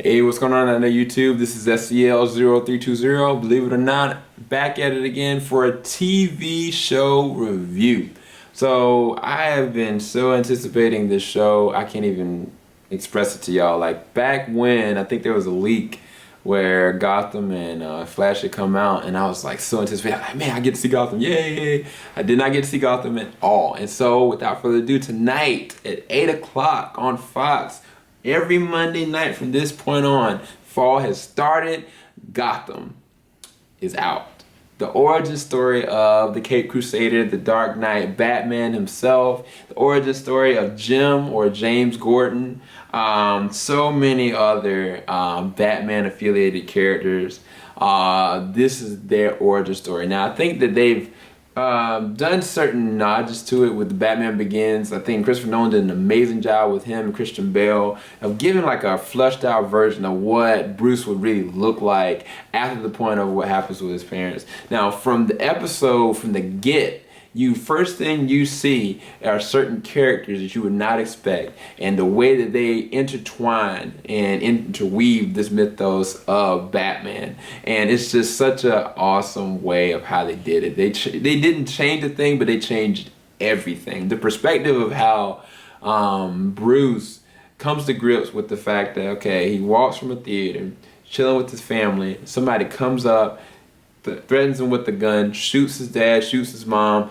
Hey, what's going on YouTube? This is SCL0320. Believe it or not, back at it again for a TV show review. So I have been so anticipating this show, I can't even express it to y'all. Like back when, I think there was a leak where Gotham and Flash had come out, and I was like so anticipated. Like, man, I get to see Gotham, yay! I did not get to see Gotham at all. And so without further ado, tonight at 8 o'clock on Fox, every Monday night from this point on, fall has started. Gotham is out. The origin story of the Caped Crusader, the Dark Knight, Batman himself, the origin story of Jim or James Gordon, so many other Batman affiliated characters. This is their origin story. Now I think that they've done certain nods to it with the Batman Begins. I think Christopher Nolan did an amazing job with him and Christian Bale of giving like a fleshed out version of what Bruce would really look like after the point of what happens with his parents. Now from the episode, from the get, first thing you see are certain characters that you would not expect, and the way that they intertwine and interweave this mythos of Batman, and it's just such an awesome way of how they did it. They didn't change a thing, but they changed everything. The perspective of how Bruce comes to grips with the fact that, okay, he walks from a theater, chilling with his family, somebody comes up, threatens him with a gun, shoots his dad, shoots his mom.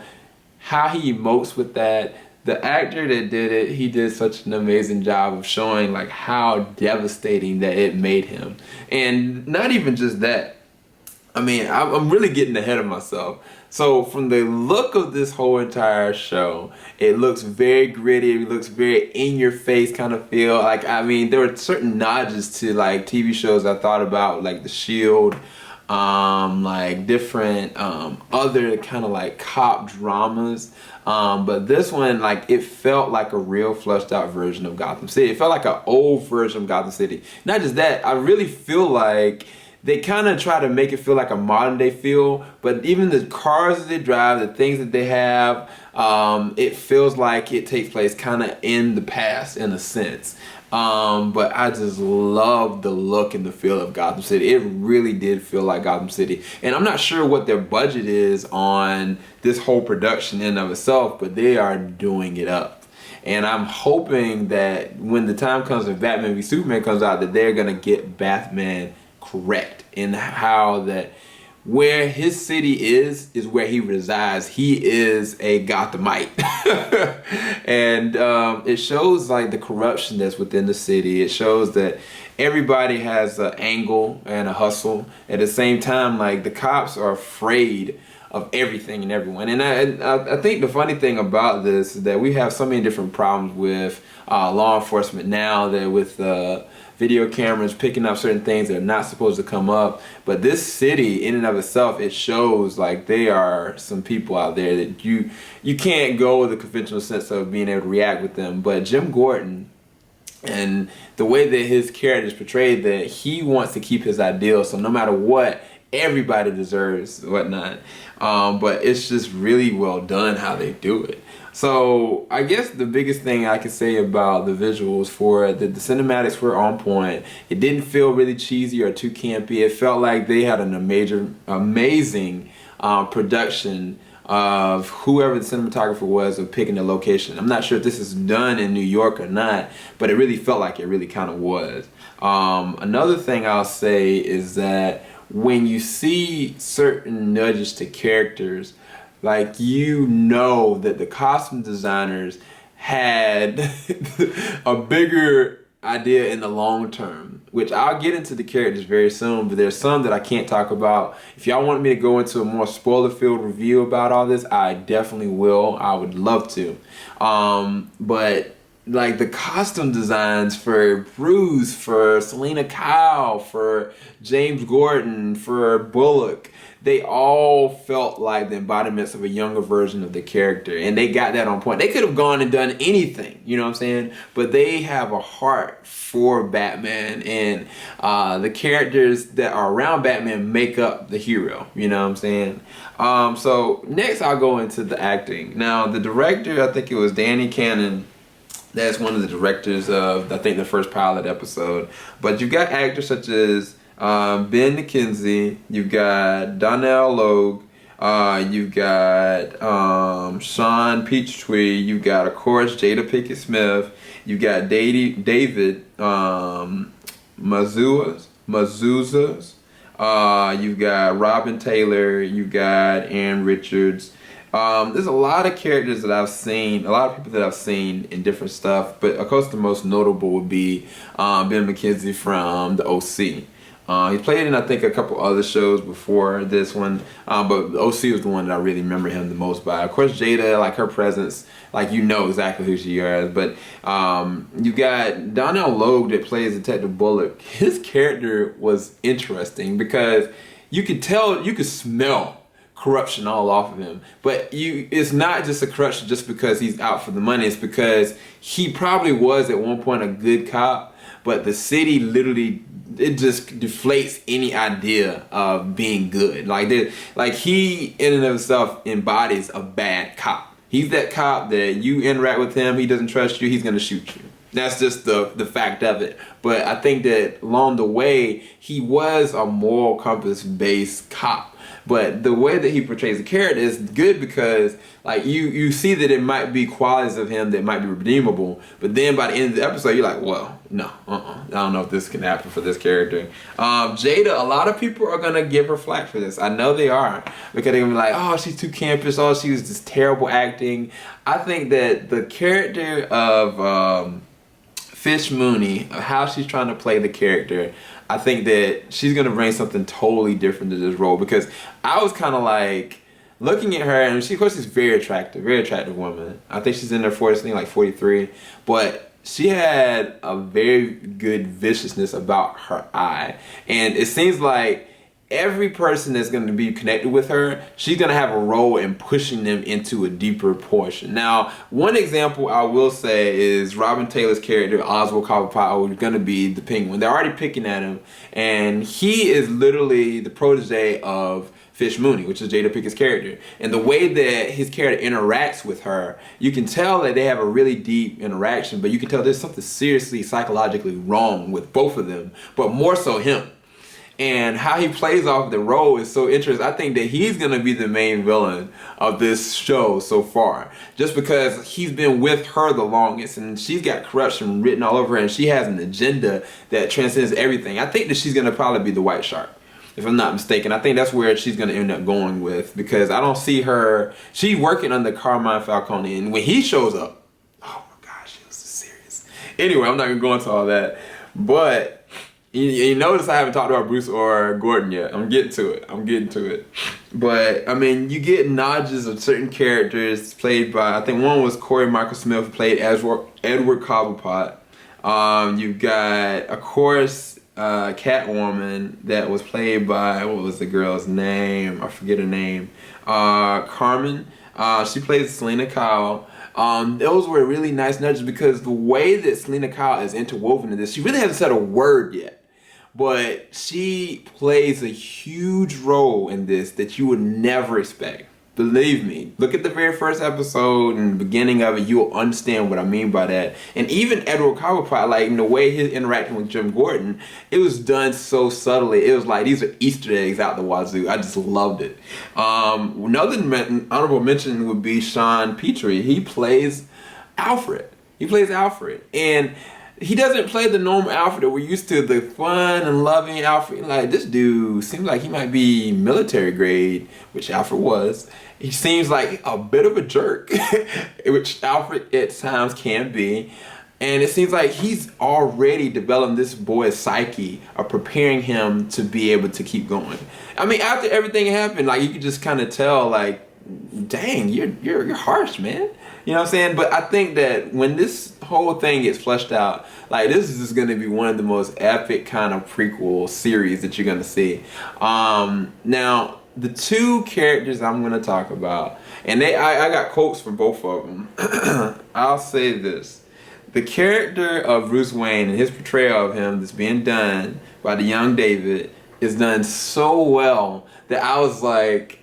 How he emotes with that. The actor that did it, he did such an amazing job of showing like how devastating that it made him. And not even just that. I mean, I'm really getting ahead of myself. So from the look of this whole entire show, it looks very gritty, it looks very in your face kind of feel. Like, I mean, there were certain nods to like TV shows I thought about, like The Shield, like different other kind of like cop dramas, but this one, like, it felt like a real fleshed out version of Gotham City. It felt like an old version of Gotham City. Not just that, I really feel like they kind of try to make it feel like a modern day feel, but even the cars that they drive, the things that they have, it feels like it takes place kind of in the past in a sense. But I just love the look and the feel of Gotham City. It really did feel like Gotham City. And I'm not sure what their budget is on this whole production in and of itself, but they are doing it up. And I'm hoping that when the time comes and Batman v Superman comes out, that they're going to get Batman correct in how that where his city is where he resides. He is a Gothamite. And it shows like the corruption that's within the city. It shows that everybody has an angle and a hustle. At the same time, like, the cops are afraid of everything and everyone. And I think the funny thing about this is that we have so many different problems with law enforcement now, that with video cameras picking up certain things that are not supposed to come up. But this city in and of itself, it shows like there are some people out there that you can't go with the conventional sense of being able to react with them. But Jim Gordon, and the way that his character is portrayed, that he wants to keep his ideal, so no matter what, everybody deserves whatnot. But it's just really well done how they do it. So I guess the biggest thing I can say about the visuals for it, that the cinematics were on point. It didn't feel really cheesy or too campy. It felt like they had an amazing production of whoever the cinematographer was of picking the location. I'm not sure if this is done in New York or not, but it really felt like it really kind of was. Another thing I'll say is that when you see certain nudges to characters, like, you know that the costume designers had a bigger idea in the long term, which I'll get into the characters very soon, but there's some that I can't talk about. If y'all want me to go into a more spoiler-filled review about all this, I definitely will. I would love to. But like the costume designs for Bruce, for Selena Kyle, for James Gordon, for Bullock, they all felt like the embodiments of a younger version of the character, and they got that on point. They could have gone and done anything, you know what I'm saying? But they have a heart for Batman, and the characters that are around Batman make up the hero, you know what I'm saying? So next I'll go into the acting. Now the director, I think it was Danny Cannon, That's one of the directors of, I think, the first pilot episode. But you've got actors such as Ben McKenzie, you've got Donnell Logue, you've got Sean Peachtree, you've got, of course, Jada Pinkett Smith, you've got David Mazuzas, you've got Robin Taylor, you've got Ann Richards. There's a lot of characters that I've seen, a lot of people that I've seen in different stuff, but of course the most notable would be Ben McKenzie from The O.C. He played in, I think, a couple other shows before this one, but The O.C. was the one that I really remember him the most by. Of course, Jada, like her presence, like you know exactly who she is, but you got Donnell Logue that plays Detective Bullock. His character was interesting because you could tell, you could smell corruption all off of him, but it's not just a corruption just because he's out for the money. It's because he probably was at one point a good cop, but the city literally, it just deflates any idea of being good. Like he in and of himself embodies a bad cop. He's that cop that you interact with him, he doesn't trust you, he's gonna shoot you. That's just the fact of it. But I think that along the way, he was a moral compass based cop. But the way that he portrays the character is good because, like, you see that it might be qualities of him that might be redeemable, but then by the end of the episode, you're like, well, no, I don't know if this can happen for this character. Jada, a lot of people are gonna give her flack for this. I know they are, because they're gonna be like, oh, she's too campus, oh, she was just terrible acting. I think that the character of Fish Mooney, how she's trying to play the character, I think that she's gonna bring something totally different to this role, because I was kind of like looking at her, and she, of course, she's very attractive woman. I think she's in her 40s, I think like 43, but she had a very good viciousness about her eye, and it seems like every person that's going to be connected with her, she's going to have a role in pushing them into a deeper portion. Now, one example I will say is Robin Taylor's character, Oswald Cobblepot, who's going to be the Penguin. They're already picking at him, and he is literally the protege of Fish Mooney, which is Jada Pinkett's character. And the way that his character interacts with her, you can tell that they have a really deep interaction, but you can tell there's something seriously psychologically wrong with both of them, but more so him. And how he plays off the role is so interesting. I think that he's going to be the main villain of this show so far, just because he's been with her the longest, and she's got corruption written all over her, and she has an agenda that transcends everything. I think that she's going to probably be the white shark, if I'm not mistaken. I think that's where she's going to end up going with, because I don't see her, she's working under Carmine Falcone, and when he shows up, oh my gosh, it was serious. Anyway, I'm not going to go into all that, but you notice I haven't talked about Bruce or Gordon yet. I'm getting to it. But, I mean, you get nods of certain characters played by, I think one was Corey Michael Smith, who played Edward Cobblepot. You've got, of course, Catwoman, that was played by, what was the girl's name? I forget her name. Carmen. She plays Selena Kyle. Those were really nice nudges, because the way that Selena Kyle is interwoven in this, she really hasn't said a word yet, but she plays a huge role in this that you would never expect. Believe me, look at the very first episode and the beginning of it, you'll understand what I mean by that. And even Edward Cobblepot, like in the way his interacting with Jim Gordon, it was done so subtly. It was like, these are Easter eggs out the wazoo. I just loved it. Another honorable mention would be Sean Peachtree. He plays Alfred. And he doesn't play the normal Alfred that we're used to, the fun and loving Alfred. Like, this dude seems like he might be military grade, which Alfred was. He seems like a bit of a jerk, which Alfred at times can be. And it seems like he's already developing this boy's psyche of preparing him to be able to keep going. I mean, after everything happened, like, you could just kind of tell, like, dang, you're harsh, man. You know what I'm saying? But I think that when this whole thing gets fleshed out, like, this is just going to be one of the most epic kind of prequel series that you're going to see. Now, the two characters I'm going to talk about, and I got quotes from both of them. I'll say this. The character of Bruce Wayne and his portrayal of him that's being done by the young David is done so well that I was like,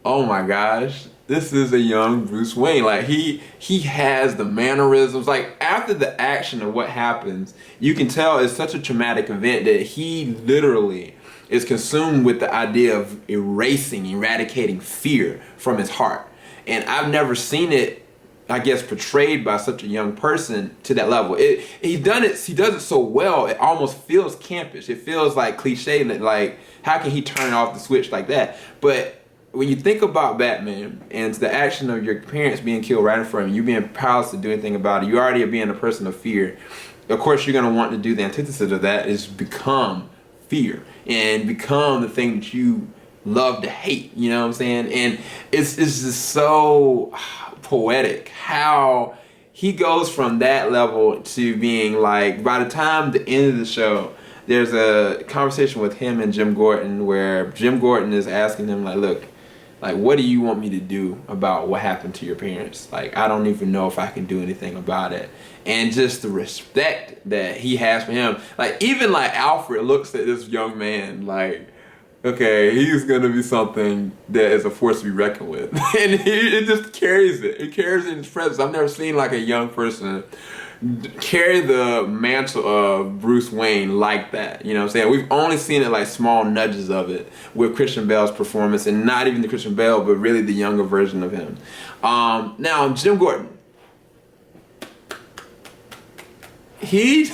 oh my gosh, this is a young Bruce Wayne. Like he has the mannerisms. Like after the action of what happens, you can tell it's such a traumatic event that he literally is consumed with the idea of eradicating fear from his heart. And I've never seen it, I guess, portrayed by such a young person to that level. He does it so well, it almost feels campish. It feels like cliche, like how can he turn off the switch like that? But when you think about Batman and the action of your parents being killed right in front of you, you being powerless to do anything about it, you already are being a person of fear. Of course, you're going to want to do the antithesis of that, is become fear and become the thing that you love to hate. You know what I'm saying? And it's just so poetic how he goes from that level to being like, by the time the end of the show, there's a conversation with him and Jim Gordon where Jim Gordon is asking him like, look, like, what do you want me to do about what happened to your parents? Like, I don't even know if I can do anything about it. And just the respect that he has for him. Like, even like Alfred looks at this young man like, okay, he's gonna be something that is a force to be reckoned with. And it just carries it. It carries it in his presence. I've never seen like a young person carry the mantle of Bruce Wayne like that. You know what I'm saying? We've only seen it like small nudges of it with Christian Bale's performance, and not even the Christian Bale, but really the younger version of him. Now, Jim Gordon. He...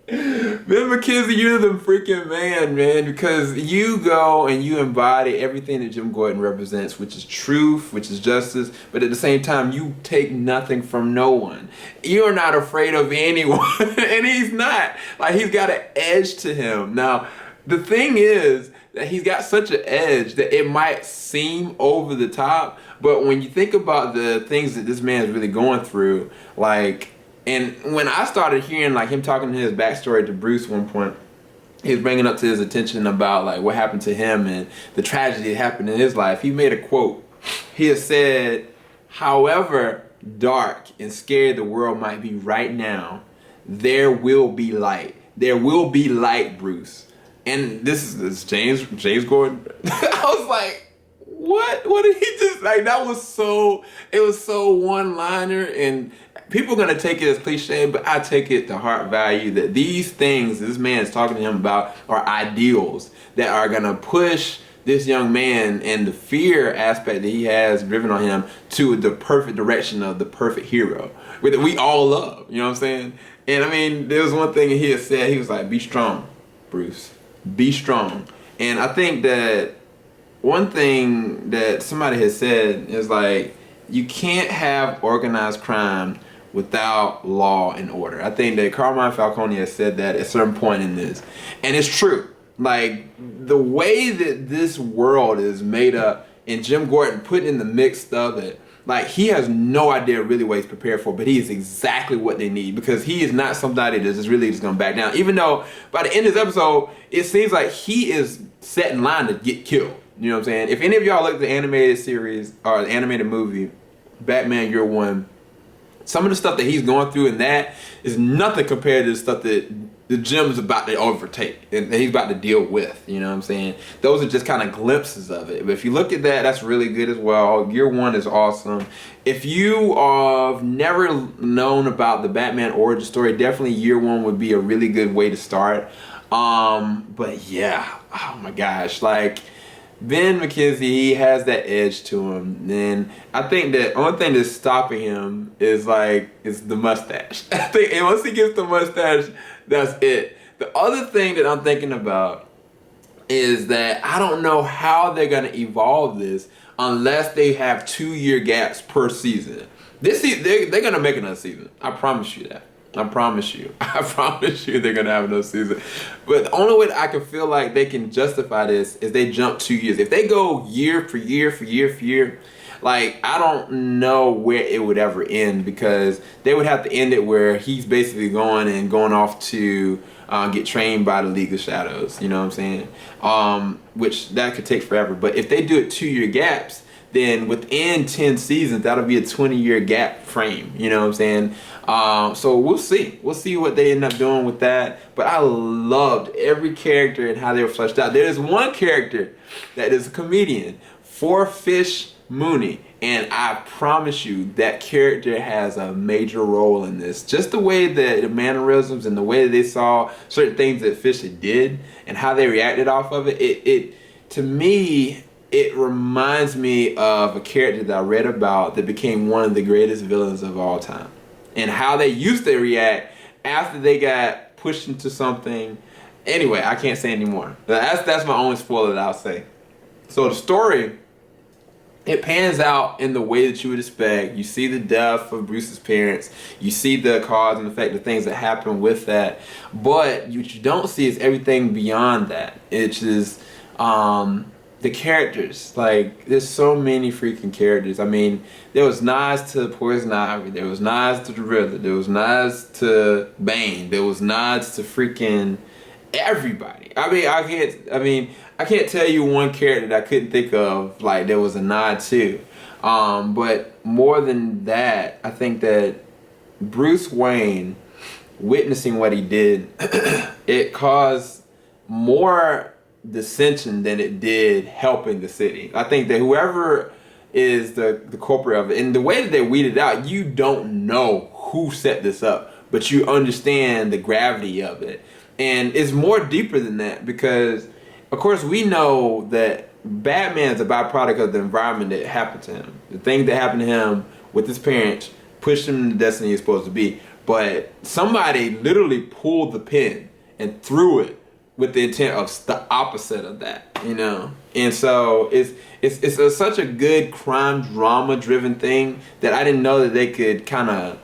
Ben McKenzie, you're the freaking man, because you go and you embody everything that Jim Gordon represents, which is truth, which is justice, but at the same time, you take nothing from no one. You're not afraid of anyone, and he's not. Like, he's got an edge to him. Now, the thing is that he's got such an edge that it might seem over the top, but when you think about the things that this man is really going through, like, and when I started hearing like him talking to his backstory to Bruce one point, he was bringing up to his attention about like what happened to him and the tragedy that happened in his life. He made a quote. He had said, however dark and scary the world might be right now, there will be light. There will be light, Bruce. And this is James Gordon. I was like, what did he just, like, that was so, it was so one-liner, and people are going to take it as cliche, but I take it to heart value that these things this man is talking to him about are ideals that are going to push this young man and the fear aspect that he has driven on him to the perfect direction of the perfect hero that we all love, you know what I'm saying? And I mean, there was one thing he had said, he was like, be strong, Bruce, be strong. And I think that one thing that somebody has said is like, you can't have organized crime without law and order. I think that Carmine Falcone has said that at a certain point in this. And it's true. Like, the way that this world is made up and Jim Gordon put in the mix of it, like, he has no idea really what he's prepared for, but he is exactly what they need, because he is not somebody that's just really just gonna back down. Even though by the end of this episode, it seems like he is set in line to get killed. You know what I'm saying? If any of y'all look at the animated series or the animated movie, Batman Year One, some of the stuff that he's going through in that is nothing compared to the stuff that the Jim is about to overtake and that he's about to deal with. You know what I'm saying? Those are just kind of glimpses of it. But if you look at that, that's really good as well. Year One is awesome. If you have never known about the Batman origin story, definitely Year One would be a really good way to start. But yeah, oh my gosh, like, Ben McKenzie, he has that edge to him, and I think that only thing that's stopping him is the mustache. I think, and once he gets the mustache, that's it. The other thing that I'm thinking about is that I don't know how they're gonna evolve this unless they have 2-year gaps per season. They're gonna make another season. I promise you that. I promise you. I promise you they're going to have another season. But the only way that I can feel like they can justify this is they jump 2 years. If they go year for year for year for year, like, I don't know where it would ever end, because they would have to end it where he's basically going off to get trained by the League of Shadows. You know what I'm saying? Which that could take forever. But if they do it 2-year gaps, then within 10 seasons, that'll be a 20-year gap frame. You know what I'm saying? So we'll see. We'll see what they end up doing with that. But I loved every character and how they were fleshed out. There's one character that is a comedian, 4 Fish Mooney. And I promise you that character has a major role in this. Just the way that the mannerisms and the way that they saw certain things that Fisher did and how they reacted off of it, it to me, it reminds me of a character that I read about that became one of the greatest villains of all time. And how they used to react after they got pushed into something. Anyway, I can't say anymore. That's my only spoiler that I'll say. So the story, it pans out in the way that you would expect. You see the death of Bruce's parents. You see the cause and effect of things that happen with that. But what you don't see is everything beyond that. It's just the characters. Like, there's so many freaking characters. I mean, there was nods to Poison Ivy. There was nods to the Riddler. There was nods to Bane. There was nods to freaking everybody. I can't tell you one character that I couldn't think of like there was a nod to. But more than that, I think that Bruce Wayne witnessing what he did, it caused more dissension than it did helping the city. I think that whoever is the culprit of it, and the way that they weeded out, you don't know who set this up, but you understand the gravity of it. And it's more deeper than that because, of course, we know that Batman's a byproduct of the environment that happened to him. The thing that happened to him with his parents pushed him to the destiny he's supposed to be. But somebody literally pulled the pin and threw it with the intent of the opposite of that, you know? And so it's such a good crime drama driven thing that I didn't know that they could kind of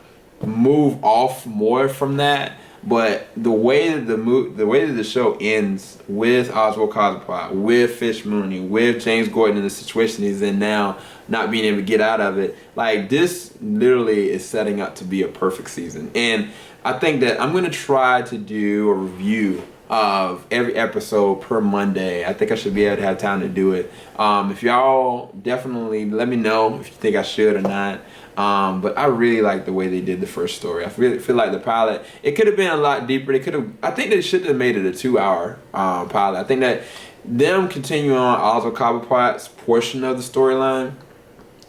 move off more from that. But the way that the show ends with Oswald Cobblepot, with Fish Mooney, with James Gordon in the situation he's in now, not being able to get out of it, like, this literally is setting up to be a perfect season. And I think that I'm gonna try to do a review of every episode per Monday. I think I should be able to have time to do it. If y'all definitely let me know if you think I should or not. But I really like the way they did the first story. I really feel like the pilot, it could have been a lot deeper. I think they should have made it a 2-hour pilot. I think that them continuing on Oswald Cobblepot's portion of the storyline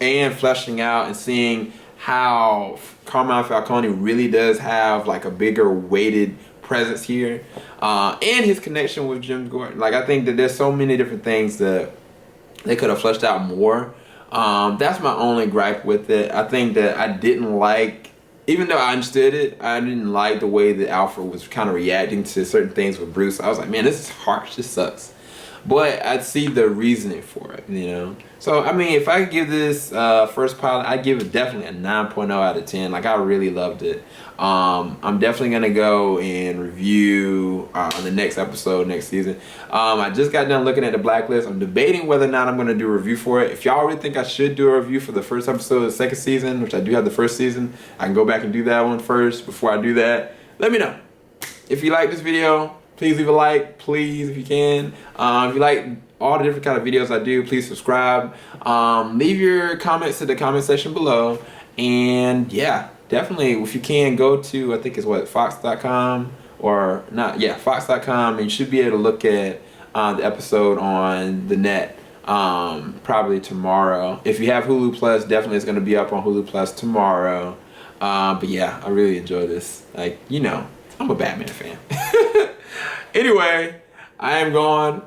and fleshing out and seeing how Carmine Falcone really does have like a bigger weighted presence here, and his connection with Jim Gordon. Like, I think that there's so many different things that they could have fleshed out more. That's my only gripe with it. I think that I didn't like, even though I understood it, I didn't like the way that Alfred was kind of reacting to certain things with Bruce. I was like, man, this is harsh, this sucks. But I see the reasoning for it, you know? So, I mean, if I could give this first pilot, I'd give it definitely a 9.0 out of 10. Like, I really loved it. I'm definitely going to go and review the next episode, next season. I just got done looking at the Blacklist. I'm debating whether or not I'm going to do a review for it. If y'all really think I should do a review for the first episode of the second season, which I do have the first season, I can go back and do that one first before I do that. Let me know. If you like this video, please leave a like, please, if you can. If you like all the different kind of videos I do, please subscribe. Leave your comments in the comment section below. And yeah, definitely, if you can, go to, I think it's what, fox.com or not, yeah, fox.com, and you should be able to look at the episode on the net probably tomorrow. If you have Hulu Plus, definitely it's going to be up on Hulu Plus tomorrow. But yeah, I really enjoy this. Like, you know, I'm a Batman fan. Anyway, I am gone.